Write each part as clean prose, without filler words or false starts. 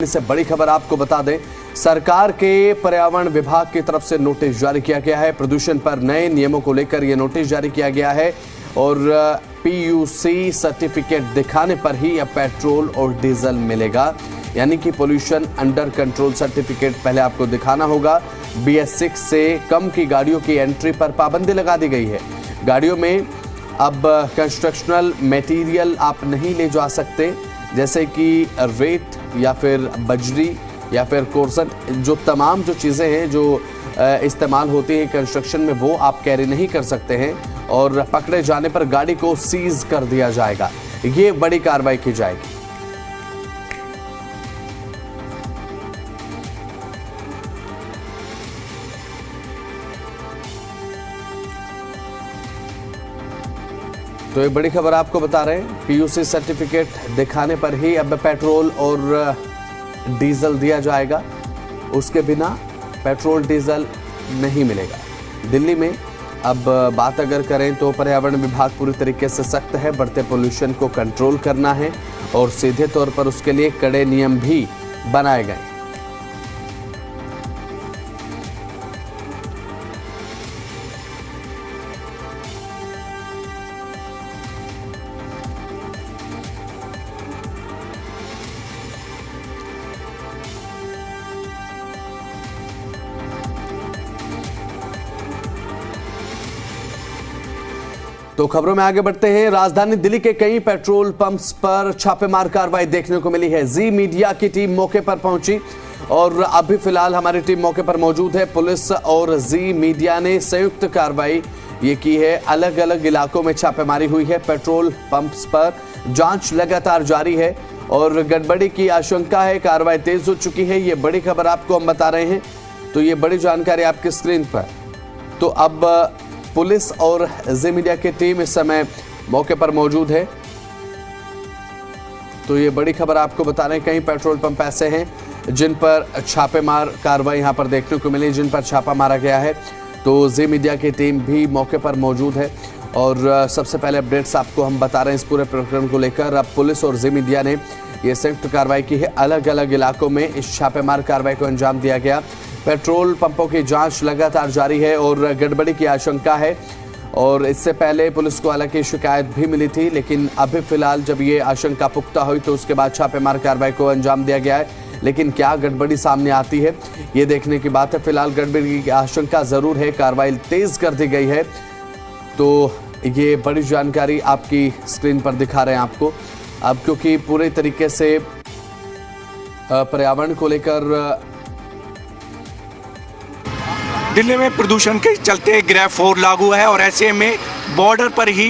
इससे बड़ी खबर आपको बता दें, सरकार के पर्यावरण विभाग की तरफ से नोटिस जारी किया गया है। प्रदूषण पर नए नियमों को लेकर यह नोटिस जारी किया गया है और पीयूसी सर्टिफिकेट दिखाने पर ही अब पेट्रोल और डीजल मिलेगा, यानी कि पोल्यूशन अंडर कंट्रोल सर्टिफिकेट पहले आपको दिखाना होगा। BS6 से कम की गाड़ियों की एंट्री पर पाबंदी लगा दी गई है। गाड़ियों में अब कंस्ट्रक्शनल मटेरियल आप नहीं ले जा सकते, जैसे कि रेत या फिर बजरी या फिर कोर्सन, जो तमाम जो चीज़ें हैं जो इस्तेमाल होती है कंस्ट्रक्शन में, वो आप कैरी नहीं कर सकते हैं और पकड़े जाने पर गाड़ी को सीज कर दिया जाएगा। ये बड़ी कार्रवाई की जाएगी। तो एक बड़ी खबर आपको बता रहे हैं, पीयूसी सर्टिफिकेट दिखाने पर ही अब पेट्रोल और डीजल दिया जाएगा, उसके बिना पेट्रोल डीजल नहीं मिलेगा। दिल्ली में अब बात अगर करें तो पर्यावरण विभाग पूरी तरीके से सख्त है, बढ़ते पोल्यूशन को कंट्रोल करना है और सीधे तौर पर उसके लिए कड़े नियम भी बनाए गए। तो खबरों में आगे बढ़ते हैं। राजधानी दिल्ली के कई पेट्रोल पंप्स पर छापेमार कार्रवाई देखने को मिली है। जी मीडिया की टीम मौके पर पहुंची और अभी फिलहाल हमारी टीम मौके पर मौजूद है। पुलिस और जी मीडिया ने संयुक्त कार्रवाई ये की है। अलग अलग इलाकों में छापेमारी हुई है। पेट्रोल पंप्स पर जांच लगातार जारी है और गड़बड़ी की आशंका है। कार्रवाई तेज हो चुकी है। ये बड़ी खबर आपको हम बता रहे हैं, तो ये बड़ी जानकारी आपकी स्क्रीन पर। तो अब पुलिस और जी मीडिया की टीम इस समय मौके पर मौजूद है। तो ये बड़ी खबर आपको बता रहे हैं, कई पेट्रोल पंप ऐसे हैं जिन पर छापेमार कार्रवाई यहां पर देखने को मिली, जिन पर छापा मारा गया है। तो जी मीडिया की टीम भी मौके पर मौजूद है और सबसे पहले अपडेट्स आपको हम बता रहे हैं इस पूरे प्रकरण को लेकर। अब पुलिस और जी मीडिया ने ये संयुक्त कार्रवाई की है। अलग अलग इलाकों में इस छापेमार कार्रवाई को अंजाम दिया गया। पेट्रोल पंपों की जांच लगातार जारी है और गड़बड़ी की आशंका है और इससे पहले पुलिस को हालांकि शिकायत भी मिली थी, लेकिन अभी फिलहाल जब ये आशंका पुख्ता हुई तो उसके बाद छापेमार कार्रवाई को अंजाम दिया गया है। लेकिन क्या गड़बड़ी सामने आती है ये देखने की बात है। फिलहाल गड़बड़ी की आशंका जरूर है, कार्रवाई तेज कर दी गई है। तो ये बड़ी जानकारी आपकी स्क्रीन पर दिखा रहे हैं आपको। अब क्योंकि पूरे तरीके से पर्यावरण को लेकर दिल्ली में प्रदूषण के चलते ग्रेफ 4 लागू है और ऐसे में बॉर्डर पर ही,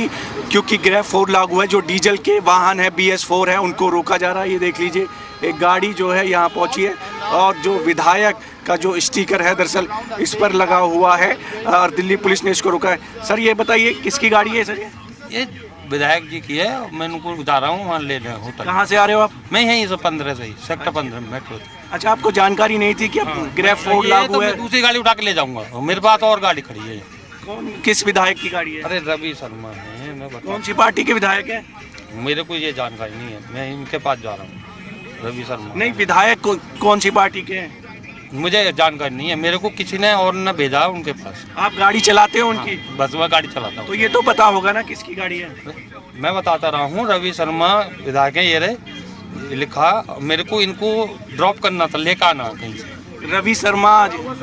क्योंकि ग्रेफ 4 लागू है, जो डीजल के वाहन है BS4 है, उनको रोका जा रहा है। ये देख लीजिए, एक गाड़ी जो है यहाँ पहुँची है और जो विधायक का जो स्टिकर है दरअसल इस पर लगा हुआ है और दिल्ली पुलिस ने इसको रोका है। सर ये बताइए किसकी गाड़ी है सर? ये विधायक जी की है। मैं उनको उतार रहा हूँ वहाँ ले रहे होटल। कहाँ से आ रहे हो आप? मैं यहीं से 15 से ही सेक्टर 15 मेट्रो। अच्छा, आपको जानकारी नहीं थी कि ग्रेफ 4 लागू है? मैं दूसरी गाड़ी उठा के ले जाऊंगा, मेरे पास और गाड़ी खड़ी है। कौन, किस विधायक की गाड़ी है? अरे रवि शर्मा है। मैं कौन सी पार्टी के विधायक है? मेरे को ये जानकारी नहीं है, मैं इनके पास जा रहा हूँ। रवि शर्मा नहीं, विधायक कौन सी पार्टी के हैं? मुझे जानकारी नहीं है, मेरे को किसी ने और न भेजा उनके पास। आप गाड़ी चलाते हो उनकी? बस वह गाड़ी चलाता हूँ। तो ये तो पता होगा ना किसकी गाड़ी है? मैं बताता रहा हूँ, रवि शर्मा विधायक है। ये रहे लिखा, मेरे को इनको ड्रॉप करना था, लेकर आना कहीं से। रवि शर्मा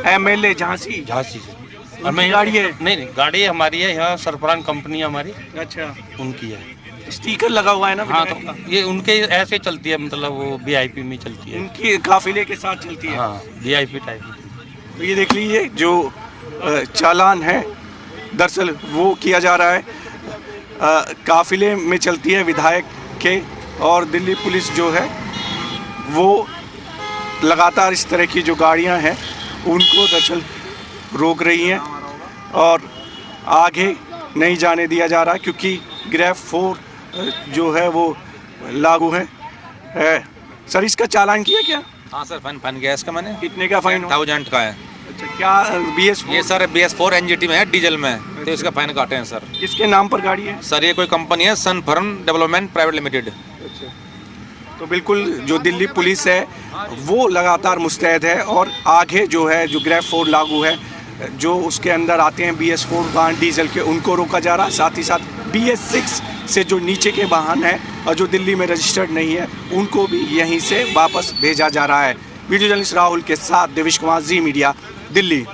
MLA झांसी झांसी से। और मैं गाड़ी है? नहीं, गाड़ी हमारी है, यहाँ सरफरान कंपनी हमारी। अच्छा, उनकी है। स्टिकर लगा हुआ है ना? हाँ, तो ये उनके ऐसे चलती है, मतलब वो VIP में चलती है, उनकी काफिले के साथ चलती है। हाँ, VIP टाइप। तो ये देख लीजिए, जो चालान है दरअसल वो किया जा रहा है, काफिले में चलती है विधायक के, और दिल्ली पुलिस जो है वो लगातार इस तरह की जो गाड़ियां हैं उनको दरअसल रोक रही हैं और आगे नहीं जाने दिया जा रहा, क्योंकि ग्रेफ 4 जो है वो लागू है। सर इसका चालान किया क्या? हाँ सर, फाइन गया इसका मैंने। कितने का फाइन? 1000 का है। अच्छा, क्या BS4? ये सर BS4 NGT में है, डीजल में, तो इसका फाइन काटे हैं सर। किसके नाम पर गाड़ी है? सर ये कोई कंपनी है, सन फर्म डेवलपमेंट प्राइवेट लिमिटेड। अच्छा, तो बिल्कुल जो दिल्ली पुलिस है वो लगातार मुस्तैद है और आगे जो है जो ग्रैब 4 लागू है, जो उसके अंदर आते हैं BS4 वाहन डीजल के, उनको रोका जा रहा है। साथ ही साथ BS6 से जो नीचे के वाहन हैं और जो दिल्ली में रजिस्टर्ड नहीं है उनको भी यहीं से वापस भेजा जा रहा है। वीडियो जर्नलिस्ट राहुल के साथ देवेश कुमार, जी मीडिया, दिल्ली।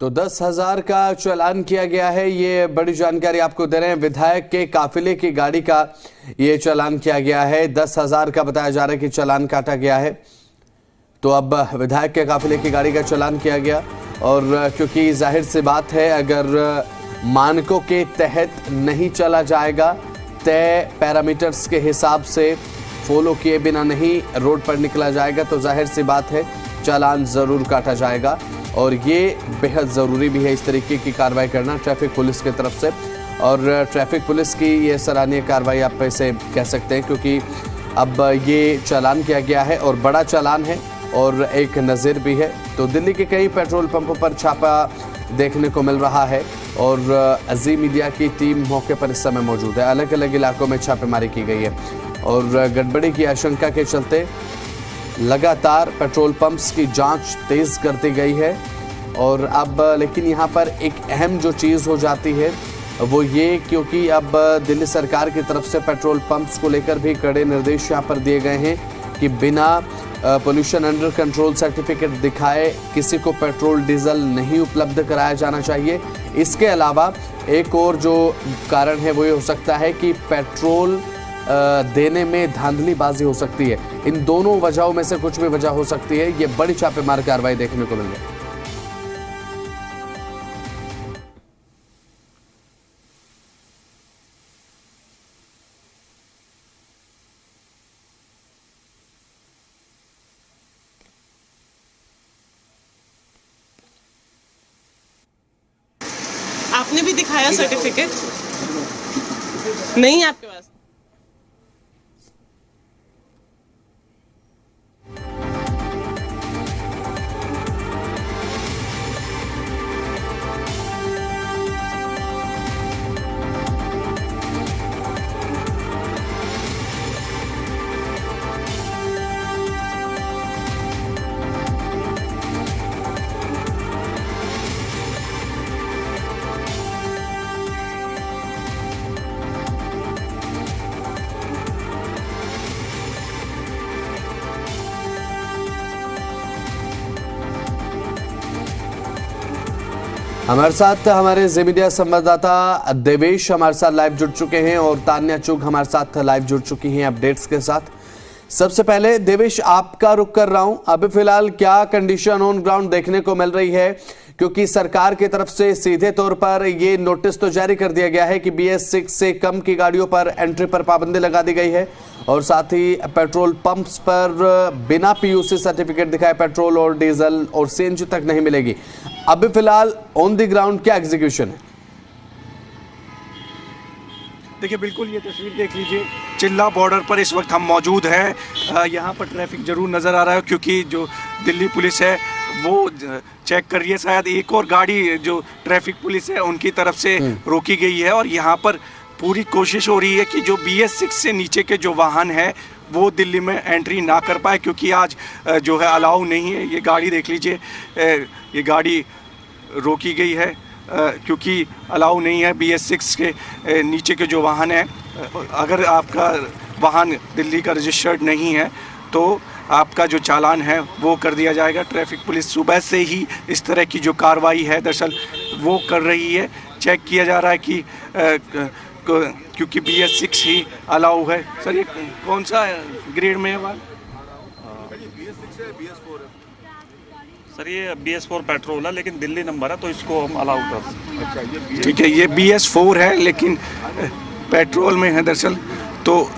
तो 10,000 का चालान किया गया है, ये बड़ी जानकारी आपको दे रहे हैं। विधायक के काफिले की गाड़ी का ये चालान किया गया है, 10,000 का बताया जा रहा है कि चालान काटा गया है। तो अब विधायक के काफिले की गाड़ी का चालान किया गया और क्योंकि जाहिर सी बात है अगर मानकों के तहत नहीं चला जाएगा, तय पैरामीटर्स के हिसाब से फॉलो किए बिना नहीं रोड पर निकला जाएगा, तो जाहिर सी बात है चालान ज़रूर काटा जाएगा। और ये बेहद ज़रूरी भी है इस तरीके की कार्रवाई करना ट्रैफिक पुलिस की तरफ से। और ट्रैफिक पुलिस की ये सराहनीय कार्रवाई आप इसे कह सकते हैं, क्योंकि अब ये चालान किया गया है और बड़ा चालान है और एक नज़ीर भी है। तो दिल्ली के कई पेट्रोल पंपों पर छापा देखने को मिल रहा है और जी मीडिया की टीम मौके पर इस समय मौजूद है। अलग अलग इलाकों में छापेमारी की गई है और गड़बड़ी की आशंका के चलते लगातार पेट्रोल पंप्स की जांच तेज कर दी गई है। और अब लेकिन यहाँ पर एक अहम जो चीज़ हो जाती है वो ये, क्योंकि अब दिल्ली सरकार की तरफ से पेट्रोल पंप्स को लेकर भी कड़े निर्देश यहाँ पर दिए गए हैं कि बिना पोल्यूशन अंडर कंट्रोल सर्टिफिकेट दिखाए किसी को पेट्रोल डीजल नहीं उपलब्ध कराया जाना चाहिए। इसके अलावा एक और जो कारण है वो ये हो सकता है कि पेट्रोल देने में धांधलीबाजी हो सकती है। इन दोनों वजहों में से कुछ भी वजह हो सकती है। ये बड़ी छापेमार कार्रवाई देखने को मिल रही है। आपने भी दिखाया सर्टिफिकेट? नहीं आपके पास? हमारे साथ हमारे जी मीडिया संवाददाता देवेश हमारे साथ लाइव जुड़ चुके हैं और तान्या चुग हमारे साथ लाइव जुड़ चुकी हैं अपडेट्स के साथ। सबसे पहले देवेश, आपका रुख कर रहा हूं, अभी फिलहाल क्या कंडीशन ऑन ग्राउंड देखने को मिल रही है? क्योंकि सरकार की तरफ से सीधे तौर पर ये नोटिस तो जारी कर दिया गया है कि BS6 से कम की गाड़ियों पर एंट्री पर पाबंदी लगा दी गई है और साथ ही पेट्रोल पंप्स पर बिना PUC सर्टिफिकेट दिखाए पेट्रोल और डीजल और CNG तक नहीं मिलेगी। अभी फिलहाल ऑन द ग्राउंड क्या एग्जीक्यूशन है? देखिए बिल्कुल ये तस्वीर देख लीजिए, चिल्ला बॉर्डर पर इस वक्त हम मौजूद हैं। यहाँ पर ट्रैफिक ज़रूर नज़र आ रहा है क्योंकि जो दिल्ली पुलिस है वो चेक कर रही है। शायद एक और गाड़ी जो ट्रैफिक पुलिस है उनकी तरफ से रोकी गई है और यहाँ पर पूरी कोशिश हो रही है कि जो BS6 से नीचे के जो वाहन है वो दिल्ली में एंट्री ना कर पाए, क्योंकि आज जो है अलाउ नहीं है। ये गाड़ी देख लीजिए, ये गाड़ी रोकी गई है क्योंकि अलाउ नहीं है BS6 के नीचे के जो वाहन हैं। अगर आपका वाहन दिल्ली का रजिस्टर्ड नहीं है तो आपका जो चालान है वो कर दिया जाएगा। ट्रैफिक पुलिस सुबह से ही इस तरह की जो कार्रवाई है दरअसल वो कर रही है। चेक किया जा रहा है कि क्योंकि BS6 ही अलाउ है। सर ये कौन सा ग्रेड में है वाहन? सर ये BS4 पेट्रोल है लेकिन दिल्ली नंबर है तो इसको हम अलाउ कर सकते हैं। अच्छा, ठीक है, ये BS4 है लेकिन पेट्रोल में है दरअसल, तो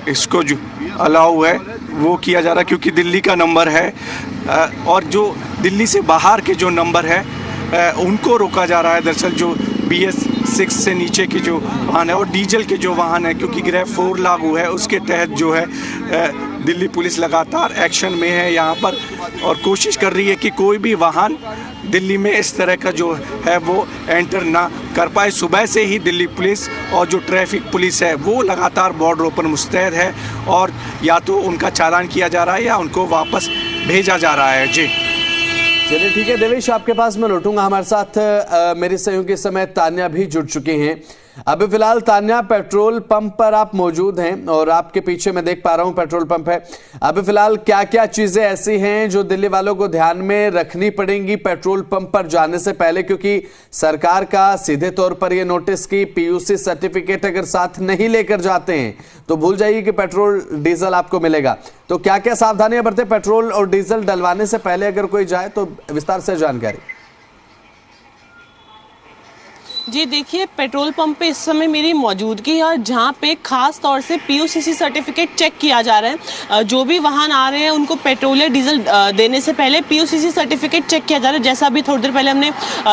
इसको जो अलाउ है वो किया जा रहा है क्योंकि दिल्ली का नंबर है। और जो दिल्ली से बाहर के जो नंबर है उनको रोका जा रहा है। दरअसल जो BS 6 से नीचे के जो वाहन है और डीजल के जो वाहन है, क्योंकि ग्रेड 4 लागू है, उसके तहत जो है दिल्ली पुलिस लगातार एक्शन में है यहाँ पर और कोशिश कर रही है कि कोई भी वाहन दिल्ली में इस तरह का जो है वो एंटर ना कर पाए। सुबह से ही दिल्ली पुलिस और जो ट्रैफिक पुलिस है वो लगातार बॉर्डरों पर मुस्तैद है और या तो उनका चालान किया जा रहा है या उनको वापस भेजा जा रहा है। जी चलिए ठीक है देवेश, आपके पास मैं लौटूंगा। हमारे साथ मेरी सहयोगी इस समय तान्या भी जुड़ चुकी हैं। अभी फिलहाल तान्या, पेट्रोल पंप पर आप मौजूद हैं और आपके पीछे मैं देख पा रहा हूं पेट्रोल पंप है। अभी फिलहाल क्या क्या चीजें ऐसी हैं जो दिल्ली वालों को ध्यान में रखनी पड़ेंगी पेट्रोल पंप पर जाने से पहले, क्योंकि सरकार का सीधे तौर पर यह नोटिस कि पीयूसी सर्टिफिकेट अगर साथ नहीं लेकर जाते हैं तो भूल जाइए कि पेट्रोल डीजल आपको मिलेगा। तो क्या क्या सावधानियां बरते पेट्रोल और डीजल डलवाने से पहले अगर कोई जाए, तो विस्तार से जानकारी। जी देखिए, पेट्रोल पंप पे इस समय मेरी मौजूदगी है और जहाँ पे खास तौर से पीयूसीसी सर्टिफिकेट चेक किया जा रहा है। जो भी वाहन आ रहे हैं उनको पेट्रोल या डीजल देने से पहले पीयूसीसी सर्टिफिकेट चेक किया जा रहा है, जैसा अभी थोड़ी देर पहले हमने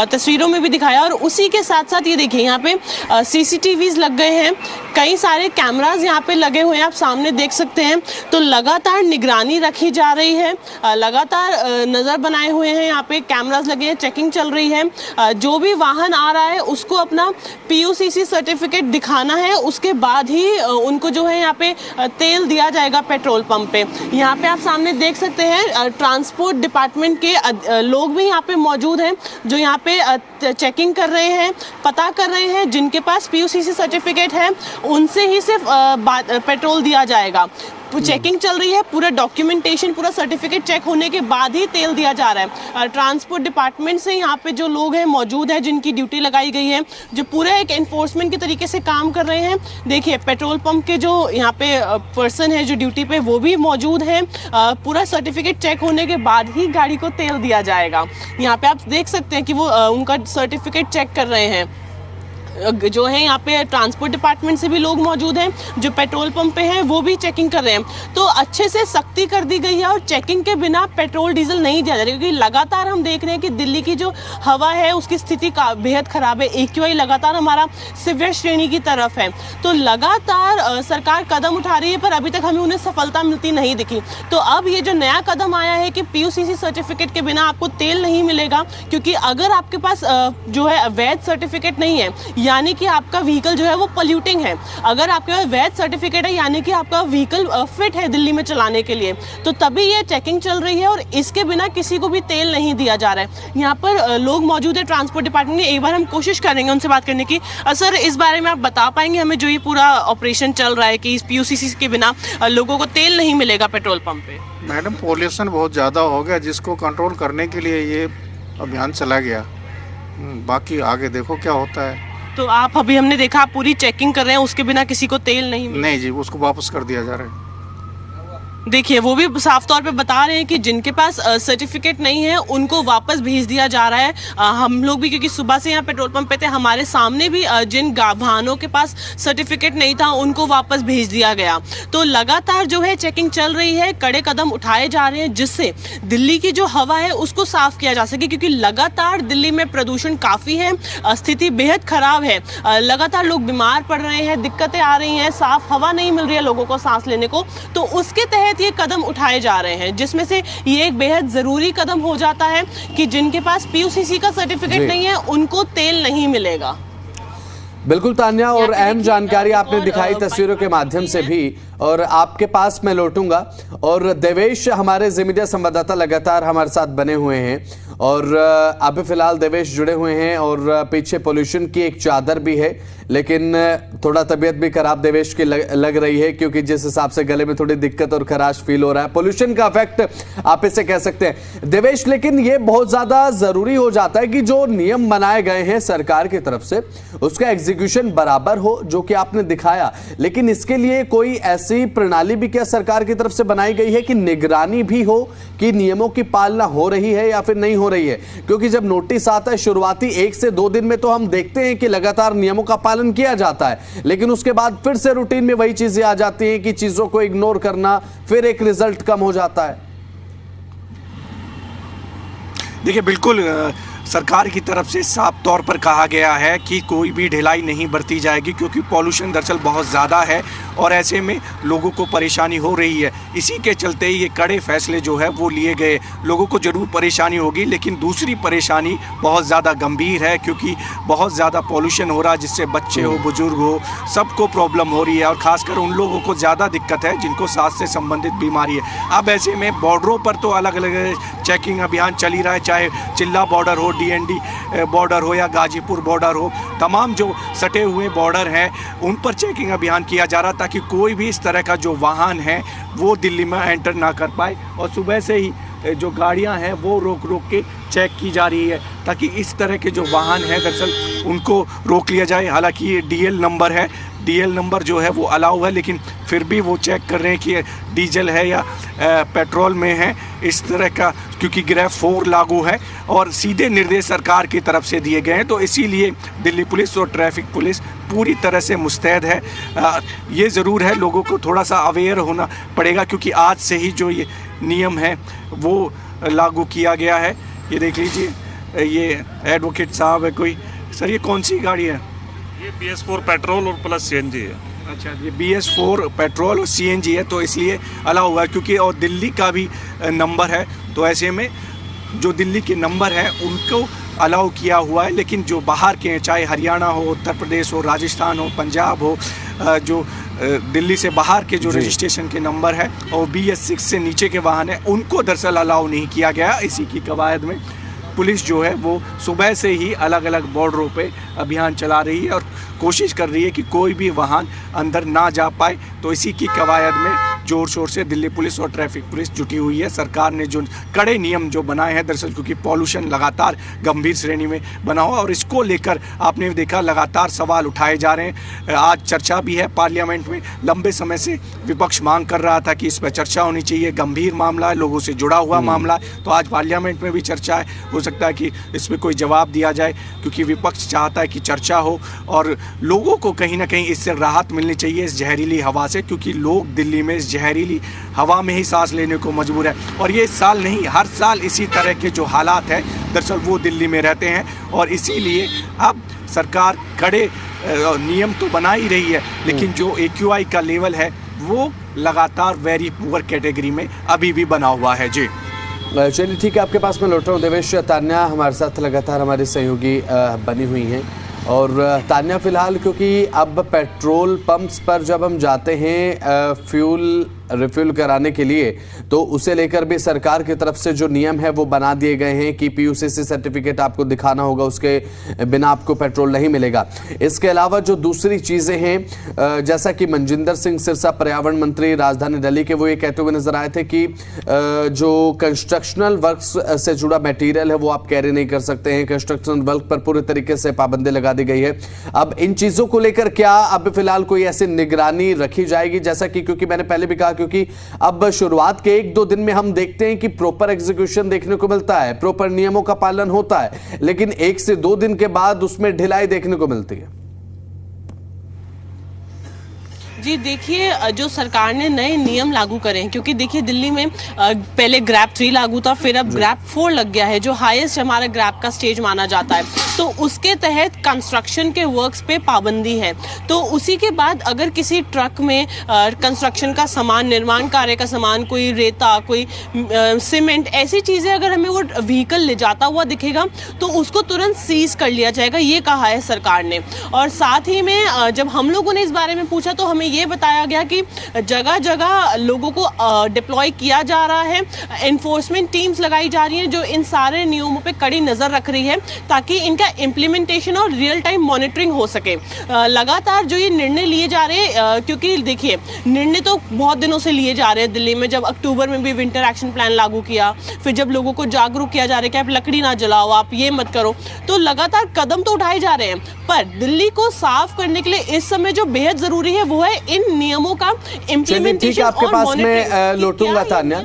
तस्वीरों में भी दिखाया। और उसी के साथ साथ ये देखिए यहाँ पे CCTVs लग गए हैं, कई सारे कैमराज यहाँ पे लगे हुए हैं, आप सामने देख सकते हैं। तो लगातार निगरानी रखी जा रही है, लगातार नज़र बनाए हुए हैं, यहाँ पे कैमराज लगे हैं, चेकिंग चल रही है। जो भी वाहन आ रहा है उसको अपना पीयूसीसी सर्टिफिकेट दिखाना है, उसके बाद ही उनको जो है यहाँ पे तेल दिया जाएगा पेट्रोल पंप पे। यहाँ पे आप सामने देख सकते हैं ट्रांसपोर्ट डिपार्टमेंट के लोग भी यहाँ पे मौजूद हैं, जो यहाँ पे चेकिंग कर रहे हैं, पता कर रहे हैं जिनके पास पीयूसीसी सर्टिफिकेट है उनसे ही सिर्फ पेट्रोल दिया जाएगा। चेकिंग चल रही है, पूरा डॉक्यूमेंटेशन, पूरा सर्टिफिकेट चेक होने के बाद ही तेल दिया जा रहा है। ट्रांसपोर्ट डिपार्टमेंट से यहाँ पे जो लोग हैं मौजूद हैं, जिनकी ड्यूटी लगाई गई है, जो पूरे एक एनफोर्समेंट के तरीके से काम कर रहे हैं। देखिए पेट्रोल पंप के जो यहाँ पे पर्सन है जो ड्यूटी पे, वो भी मौजूद हैं। पूरा सर्टिफिकेट चेक होने के बाद ही गाड़ी को तेल दिया जाएगा। यहाँ पे आप देख सकते हैं कि वो उनका सर्टिफिकेट चेक कर रहे हैं। जो है यहाँ पे ट्रांसपोर्ट डिपार्टमेंट से भी लोग मौजूद हैं, जो पेट्रोल पंप पे हैं वो भी चेकिंग कर रहे हैं। तो अच्छे से सख्ती कर दी गई है और चेकिंग के बिना पेट्रोल डीजल नहीं दिया जा रहा है, क्योंकि लगातार हम देख रहे हैं कि दिल्ली की जो हवा है उसकी स्थिति का बेहद खराब है। AQI लगातार हमारा सीवियर श्रेणी की तरफ है। तो लगातार सरकार कदम उठा रही है, पर अभी तक हमें उन्हें सफलता मिलती नहीं दिखी। तो अब ये जो नया कदम आया है कि पीयूसीसी सर्टिफिकेट के बिना आपको तेल नहीं मिलेगा, क्योंकि अगर आपके पास जो है वैध सर्टिफिकेट नहीं है, यानी कि आपका व्हीकल जो है वो पॉल्यूटिंग है। अगर आपके पास वैध सर्टिफिकेट है यानी कि आपका व्हीकल फिट है दिल्ली में चलाने के लिए, तो तभी ये चेकिंग चल रही है और इसके बिना किसी को भी तेल नहीं दिया जा रहा है। यहाँ पर लोग मौजूद है ट्रांसपोर्ट डिपार्टमेंट में, एक बार हम कोशिश करेंगे उनसे बात करने की। सर, इस बारे में आप बता पाएंगे हमें, जो ये पूरा ऑपरेशन चल रहा है कि इस पीयूसीसी के बिना लोगों को तेल नहीं मिलेगा पेट्रोल पंप पे? मैडम, पॉल्यूशन बहुत ज़्यादा हो गया, जिसको कंट्रोल करने के लिए ये अभियान चला गया। बाकी आगे देखो क्या होता है। तो आप अभी हमने देखा आप पूरी चेकिंग कर रहे हैं, उसके बिना किसी को तेल नहीं जी, उसको वापस कर दिया जा रहा है। देखिए वो भी साफ तौर पे बता रहे हैं कि जिनके पास सर्टिफिकेट नहीं है उनको वापस भेज दिया जा रहा है। हम लोग भी क्योंकि सुबह से यहाँ पेट्रोल पंप पे थे, हमारे सामने भी जिन वाहनों के पास सर्टिफिकेट नहीं था उनको वापस भेज दिया गया। तो लगातार जो है चेकिंग चल रही है, कड़े कदम उठाए जा रहे हैं जिससे दिल्ली की जो हवा है उसको साफ किया जा सके, क्योंकि लगातार दिल्ली में प्रदूषण काफ़ी है, स्थिति बेहद खराब है। लगातार लोग बीमार पड़ रहे हैं, दिक्कतें आ रही हैं, साफ हवा नहीं मिल रही है लोगों को सांस लेने को। तो उसके तहत ये कदम उठाए जा रहे हैं, जिसमें से ये एक बेहद जरूरी कदम हो जाता है कि जिनके पास पीयूसीसी का सर्टिफिकेट नहीं है उनको तेल नहीं मिलेगा। बिल्कुल तान्या, और अहम जानकारी आपने दिखाई तस्वीरों के माध्यम से भी, और आपके पास मैं लौटूंगा। और देवेश, हमारे ज़ी मीडिया संवाददाता लगातार हमारे साथ बने हुए हैं और अभी फिलहाल देवेश जुड़े हुए हैं और पीछे पोल्यूशन की एक चादर भी है, लेकिन थोड़ा तबीयत भी खराब देवेश की लग रही है, क्योंकि जिस हिसाब से गले में थोड़ी दिक्कत और खराश फील हो रहा है, पोल्यूशन का इफेक्ट आप इसे कह सकते हैं देवेश। लेकिन ये बहुत ज्यादा जरूरी हो जाता है कि जो नियम बनाए गए हैं सरकार की तरफ से उसका एग्जीक्यूशन बराबर हो, जो कि आपने दिखाया। लेकिन इसके लिए कोई ऐसी प्रणाली भी क्या सरकार की तरफ से बनाई गई है कि निगरानी भी हो कि नियमों की पालना हो रही है या फिर नहीं हो रही है? क्योंकि जब नोटिस आता है शुरुआती 1 से 2 दिन में तो हम देखते हैं कि लगातार नियमों का पालन किया जाता है, लेकिन उसके बाद फिर से रूटीन में वही चीजें आ जाती हैं कि चीजों को इग्नोर करना, फिर एक रिजल्ट कम हो जाता है। देखिए बिल्कुल सरकार की तरफ से साफ तौर पर कहा गया है कि कोई भी ढिलाई नहीं बरती जाएगी, क्योंकि पॉल्यूशन दरअसल बहुत ज़्यादा है और ऐसे में लोगों को परेशानी हो रही है। इसी के चलते ये कड़े फैसले जो है वो लिए गए। लोगों को ज़रूर परेशानी होगी, लेकिन दूसरी परेशानी बहुत ज़्यादा गंभीर है, क्योंकि बहुत ज़्यादा पॉल्यूशन हो रहा है, जिससे बच्चे हो, बुजुर्ग हो, सबको प्रॉब्लम हो रही है और ख़ासकर उन लोगों को ज़्यादा दिक्कत है जिनको सांस से संबंधित बीमारी है। अब ऐसे में बॉर्डरों पर तो अलग अलग चेकिंग अभियान चल ही रहा है, चाहे चिल्ला बॉर्डर हो, DND बॉर्डर हो या गाजीपुर बॉर्डर हो, तमाम जो सटे हुए बॉर्डर हैं उन पर चेकिंग अभियान किया जा रहा ताकि कोई भी इस तरह का जो वाहन है वो दिल्ली में एंटर ना कर पाए। और सुबह से ही जो गाड़ियां हैं वो रोक रोक के चेक की जा रही है ताकि इस तरह के जो वाहन हैं दरअसल उनको रोक लिया जाए। हालांकि ये DL नंबर है, DL नंबर जो है वो अलाउ है, लेकिन फिर भी वो चेक कर रहे हैं कि डीजल है या पेट्रोल में है, इस तरह का, क्योंकि ग्रेफ 4 लागू है और सीधे निर्देश सरकार की तरफ से दिए गए हैं। तो इसीलिए दिल्ली पुलिस और ट्रैफिक पुलिस पूरी तरह से मुस्तैद है। ये ज़रूर है, लोगों को थोड़ा सा अवेयर होना पड़ेगा, क्योंकि आज से ही जो ये नियम है वो लागू किया गया है। ये देख लीजिए, ये एडवोकेट साहब है कोई। सर ये कौन सी गाड़ी है? ये BS4 पेट्रोल और प्लस CNG है। अच्छा, ये BS4 पेट्रोल और CNG है, तो इसलिए अलाउ हुआ है, क्योंकि और दिल्ली का भी नंबर है, तो ऐसे में जो दिल्ली के नंबर हैं उनको अलाउ किया हुआ है। लेकिन जो बाहर के हैं, चाहे हरियाणा हो, उत्तर प्रदेश हो, राजस्थान हो, पंजाब हो, जो दिल्ली से बाहर के जो रजिस्ट्रेशन के नंबर है और BS6 से नीचे के वाहन हैं, उनको दरअसल अलाउ नहीं किया गया। इसी की कवायद में पुलिस जो है वो सुबह से ही अलग अलग बॉर्डरों पे अभियान चला रही है और कोशिश कर रही है कि कोई भी वाहन अंदर ना जा पाए। तो इसी की कवायद में ज़ोर शोर से दिल्ली पुलिस और ट्रैफिक पुलिस जुटी हुई है। सरकार ने जो कड़े नियम जो बनाए हैं दरअसल, क्योंकि पॉल्यूशन लगातार गंभीर श्रेणी में बना हुआ और इसको लेकर आपने देखा लगातार सवाल उठाए जा रहे हैं। आज चर्चा भी है पार्लियामेंट में। लंबे समय से विपक्ष मांग कर रहा था कि इस पर चर्चा होनी चाहिए, गंभीर मामला है, लोगों से जुड़ा हुआ मामला है। तो आज पार्लियामेंट में भी चर्चा है, हो सकता है कि इस पर कोई जवाब दिया जाए, क्योंकि विपक्ष चाहता है कि चर्चा हो और लोगों को कहीं ना कहीं इससे राहत मिलनी चाहिए इस जहरीली हवा से, क्योंकि लोग दिल्ली में इस जहरीली हवा में ही सांस लेने को मजबूर है। और ये इस साल नहीं, हर साल इसी तरह के जो हालात हैं दरअसल वो दिल्ली में रहते हैं और इसीलिए अब सरकार कड़े नियम तो बना ही रही है, लेकिन जो AQI का लेवल है वो लगातार वेरी पुअर कैटेगरी में अभी भी बना हुआ है। जी चलिए ठीक है, आपके पास मैं लौट रहा हूँ। देवेश, तान्या हमारे साथ लगातार हमारी सहयोगी बनी हुई हैं और तान्या फिलहाल क्योंकि अब पेट्रोल पंप्स पर जब हम जाते हैं फ्यूल रिफ्यूल कराने के लिए, तो उसे लेकर भी सरकार की तरफ से जो नियम है वो बना दिए गए हैं कि PUCC सर्टिफिकेट आपको दिखाना होगा, उसके बिना आपको पेट्रोल नहीं मिलेगा। इसके अलावा जो दूसरी चीज़ें हैं, जैसा कि मनजिंदर सिंह सिरसा पर्यावरण मंत्री राजधानी दिल्ली के, वो ये कहते हुए नजर आए थे कि जो कंस्ट्रक्शनल वर्क्स से जुड़ा मटेरियल है वो आप कैरी नहीं कर सकते हैं। कंस्ट्रक्शनल वर्क पर पूरे तरीके से पाबंदी लगा दी गई है। अब इन चीज़ों को लेकर क्या अब फिलहाल कोई ऐसी निगरानी रखी जाएगी, जैसा कि क्योंकि मैंने पहले भी कहा, क्योंकि अब शुरुआत के 1-2 दिन में हम देखते हैं कि प्रॉपर एग्जीक्यूशन देखने को मिलता है, प्रॉपर नियमों का पालन होता है, लेकिन 1 से 2 दिन के बाद उसमें ढिलाई देखने को मिलती है। जी देखिए, जो सरकार ने नए नियम लागू करे हैं, क्योंकि देखिए दिल्ली में पहले ग्रैप 3 लागू था, फिर अब ग्रैप 4 लग गया है, जो हाईएस्ट हमारा ग्रैप का स्टेज माना जाता है। तो उसके तहत कंस्ट्रक्शन के वर्क्स पे पाबंदी है। तो उसी के बाद अगर किसी ट्रक में कंस्ट्रक्शन का सामान, निर्माण कार्य का सामान, कोई रेता, कोई सीमेंट, ऐसी चीज़ें अगर हमें वो व्हीकल ले जाता हुआ दिखेगा तो उसको तुरंत सीज कर लिया जाएगा, ये कहा है सरकार ने। और साथ ही में जब हम लोगों ने इस बारे में पूछा तो हमें ये बताया गया कि जगह जगह लोगों को डिप्लॉय किया जा रहा है, एनफोर्समेंट टीम्स लगाई जा रही हैं जो इन सारे नियमों पे कड़ी नज़र रख रही है ताकि इनका इम्प्लीमेंटेशन और रियल टाइम मॉनिटरिंग हो सके। लगातार जो ये निर्णय लिए जा रहे हैं, क्योंकि देखिए निर्णय तो बहुत दिनों से लिए जा रहे हैं दिल्ली में, जब अक्टूबर में भी विंटर एक्शन प्लान लागू किया, फिर जब लोगों को जागरूक किया जा रहा है कि आप लकड़ी ना जलाओ, आप ये मत करो, तो लगातार कदम तो उठाए जा रहे हैं। पर दिल्ली को साफ करने के लिए इस समय जो बेहद जरूरी है वो है इन नियमों का इम्प्लीमेंटेशन और मॉनिटरिंग। आपके पास में लौटूंगा तान्या।